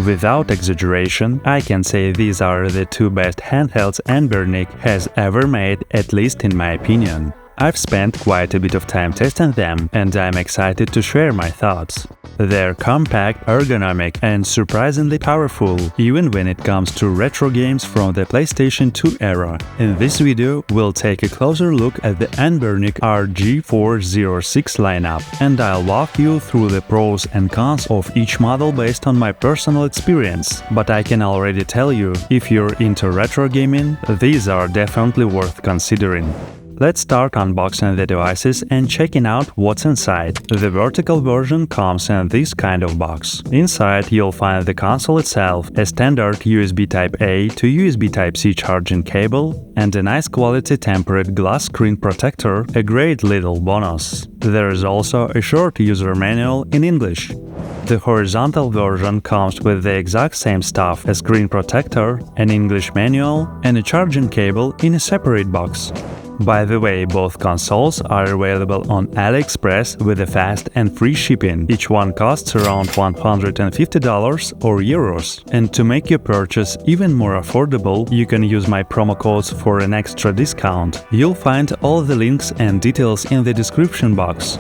Without exaggeration, I can say these are the two best handhelds Anbernic has ever made, at least in my opinion. I've spent quite a bit of time testing them, and I'm excited to share my thoughts. They're compact, ergonomic, and surprisingly powerful, even when it comes to retro games from the PlayStation 2 era. In this video, we'll take a closer look at the Anbernic RG406 lineup, and I'll walk you through the pros and cons of each model based on my personal experience. But I can already tell you, if you're into retro gaming, these are definitely worth considering. Let's start unboxing the devices and checking out what's inside. The vertical version comes in this kind of box. Inside you'll find the console itself, a standard USB Type-A to USB Type-C charging cable, and a nice quality tempered glass screen protector, a great little bonus. There is also a short user manual in English. The horizontal version comes with the exact same stuff: a screen protector, an English manual, and a charging cable in a separate box. By the way, both consoles are available on AliExpress with a fast and free shipping. Each one costs around $150 or euros. And to make your purchase even more affordable, you can use my promo codes for an extra discount. You'll find all the links and details in the description box.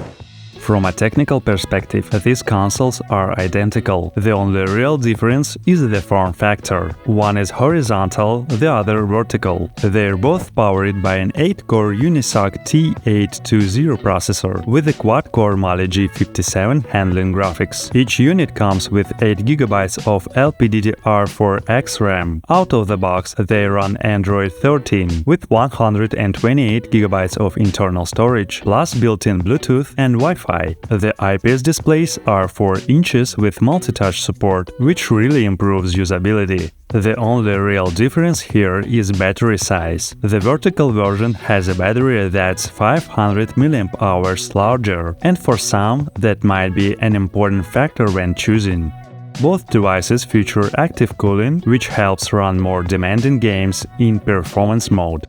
From a technical perspective, these consoles are identical. The only real difference is the form factor. One is horizontal, the other vertical. They're both powered by an 8-core Unisoc T820 processor with a quad-core Mali G57 handling graphics. Each unit comes with 8GB of LPDDR4X RAM. Out of the box, they run Android 13 with 128GB of internal storage, plus built-in Bluetooth and Wi-Fi. The IPS displays are 4 inches with multi-touch support, which really improves usability. The only real difference here is battery size. The vertical version has a battery that's 500 mAh larger, and for some, that might be an important factor when choosing. Both devices feature active cooling, which helps run more demanding games in performance mode.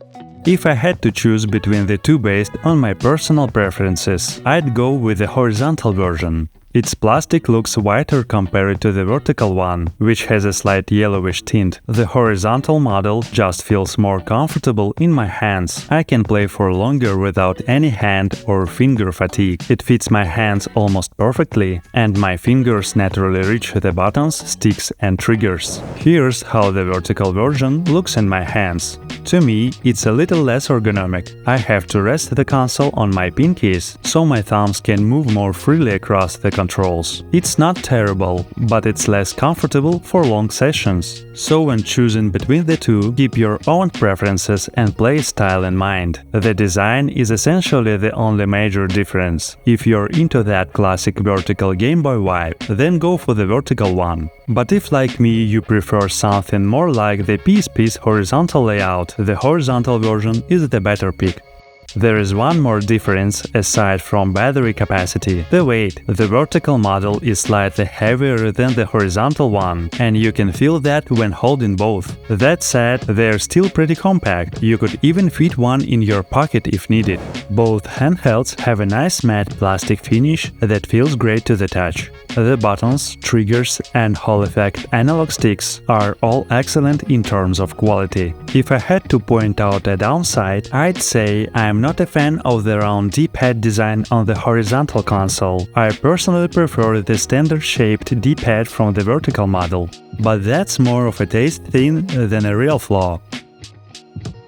If I had to choose between the two based on my personal preferences, I'd go with the horizontal version. Its plastic looks whiter compared to the vertical one, which has a slight yellowish tint. The horizontal model just feels more comfortable in my hands. I can play for longer without any hand or finger fatigue. It fits my hands almost perfectly, and my fingers naturally reach the buttons, sticks and triggers. Here's how the vertical version looks in my hands. To me, it's a little less ergonomic. I have to rest the console on my pinkies, so my thumbs can move more freely across the controls. It's not terrible, but it's less comfortable for long sessions. So when choosing between the two, keep your own preferences and play style in mind. The design is essentially the only major difference. If you're into that classic vertical Game Boy vibe, then go for the vertical one. But if, like me, you prefer something more like the piece horizontal layout, the horizontal version is the better pick. There is one more difference aside from battery capacity: the weight. The vertical model is slightly heavier than the horizontal one, and you can feel that when holding both. That said, they're still pretty compact. You could even fit one in your pocket if needed. Both handhelds have a nice matte plastic finish that feels great to the touch. The buttons, triggers and Hall effect analog sticks are all excellent in terms of quality. If I had to point out a downside, I'd say I'm not a fan of the round D-pad design on the horizontal console. I personally prefer the standard-shaped D-pad from the vertical model, but that's more of a taste thing than a real flaw.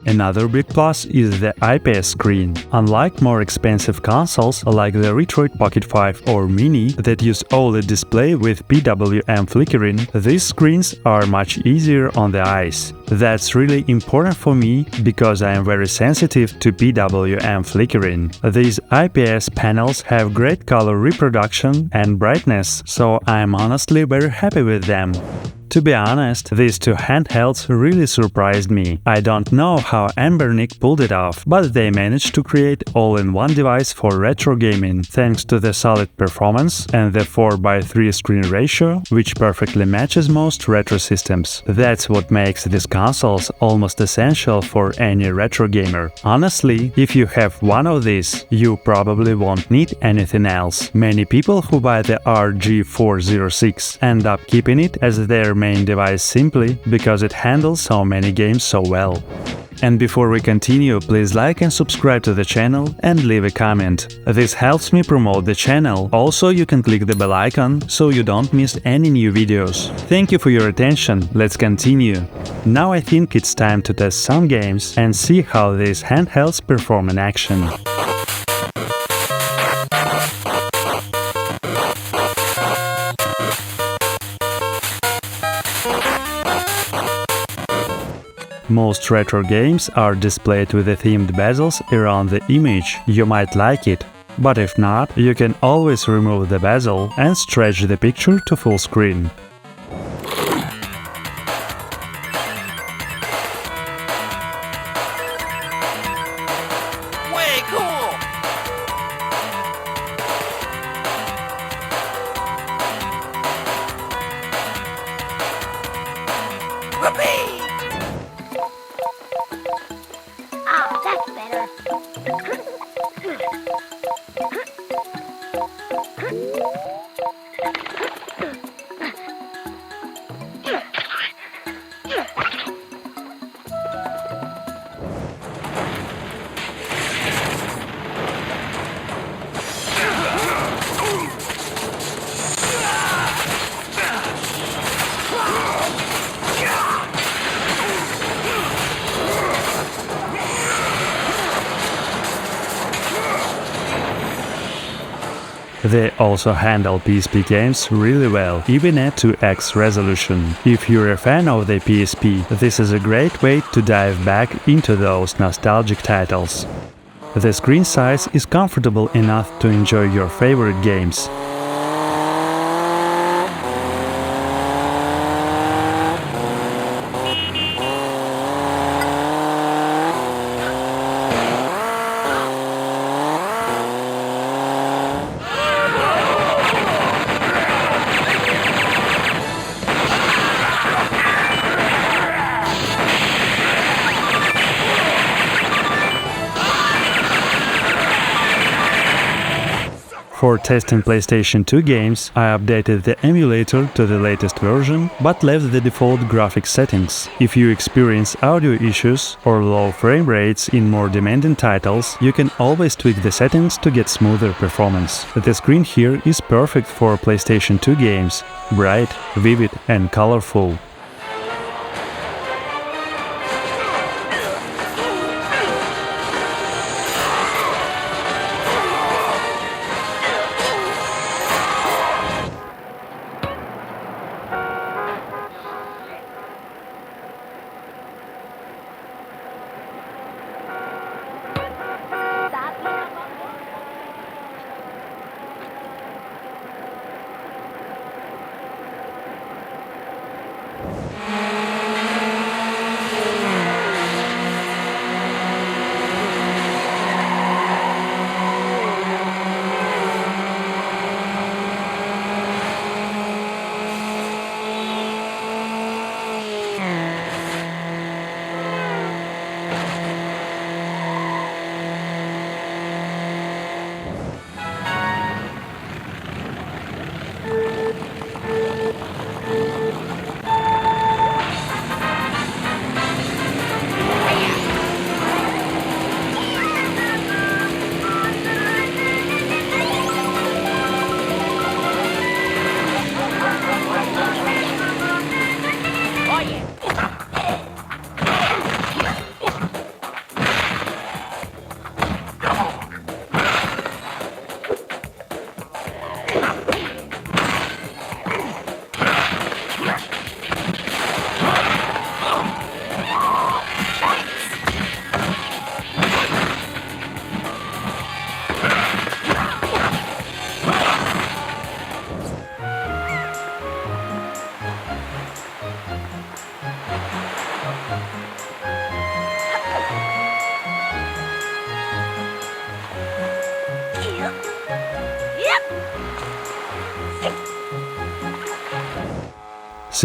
Another big plus is the IPS screen. Unlike more expensive consoles like the Retroid Pocket 5 or Mini that use OLED display with PWM flickering, these screens are much easier on the eyes. That's really important for me because I am very sensitive to PWM flickering. These IPS panels have great color reproduction and brightness, so I'm honestly very happy with them. To be honest, these two handhelds really surprised me. I don't know how Anbernic pulled it off, but they managed to create all-in-one device for retro gaming, thanks to the solid performance and the 4:3 screen ratio, which perfectly matches most retro systems. That's what makes these consoles almost essential for any retro gamer. Honestly, if you have one of these, you probably won't need anything else. Many people who buy the RG406 end up keeping it as their main device simply because it handles so many games so well. And before we continue, please like and subscribe to the channel and leave a comment. This helps me promote the channel. Also, you can click the bell icon so you don't miss any new videos. Thank you for your attention, let's continue. Now I think it's time to test some games and see how these handhelds perform in action. Most retro games are displayed with the themed bezels around the image. You might like it, but if not, you can always remove the bezel and stretch the picture to full screen. Way cool! Whoopee! Ah, that's better. They also handle PSP games really well, even at 2x resolution. If you're a fan of the PSP, this is a great way to dive back into those nostalgic titles. The screen size is comfortable enough to enjoy your favorite games. For testing PlayStation 2 games, I updated the emulator to the latest version, but left the default graphics settings. If you experience audio issues or low frame rates in more demanding titles, you can always tweak the settings to get smoother performance. The screen here is perfect for PlayStation 2 games, bright, vivid and colorful.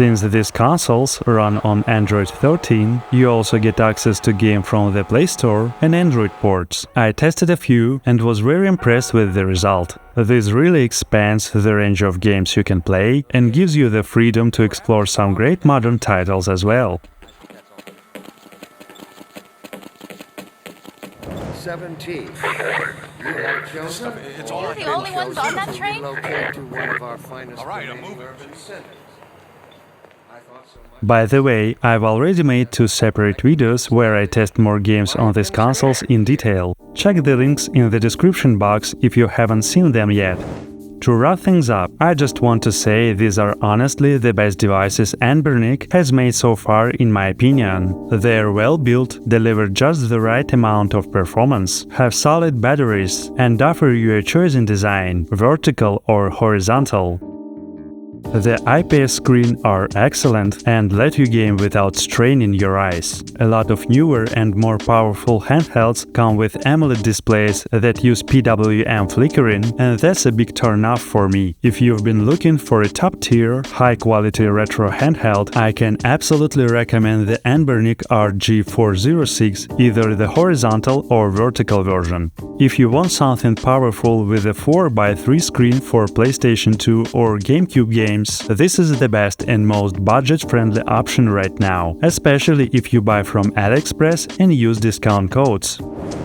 Since these consoles run on Android 13, you also get access to games from the Play Store and Android ports. I tested a few and was very impressed with the result. This really expands the range of games you can play and gives you the freedom to explore some great modern titles as well. 17. You have chosen. It's or all the only ones on that chosen to train? relocate to one of our finest All right, I'm remaining moving. urban centers. I thought so much. By the way, I've already made 2 separate videos where I test more games on these consoles in detail. Check the links in the description box if you haven't seen them yet. To wrap things up, I just want to say these are honestly the best devices Anbernic has made so far in my opinion. They're well built, deliver just the right amount of performance, have solid batteries, and offer you a choice in design, vertical or horizontal. The IPS screen are excellent and let you game without straining your eyes. A lot of newer and more powerful handhelds come with AMOLED displays that use PWM flickering, and that's a big turn-off for me. If you've been looking for a top-tier, high-quality retro handheld, I can absolutely recommend the Anbernic RG406, either the horizontal or vertical version. If you want something powerful with a 4x3 screen for PlayStation 2 or GameCube games, this is the best and most budget-friendly option right now, especially if you buy from AliExpress and use discount codes.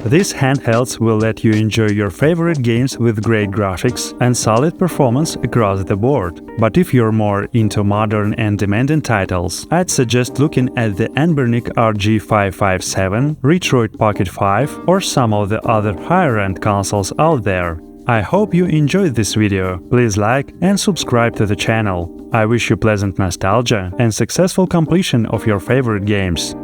These handhelds will let you enjoy your favorite games with great graphics and solid performance across the board. But if you're more into modern and demanding titles, I'd suggest looking at the Anbernic RG557, Retroid Pocket 5 or some of the other higher-end consoles out there. I hope you enjoyed this video. Please like and subscribe to the channel. I wish you pleasant nostalgia and successful completion of your favorite games.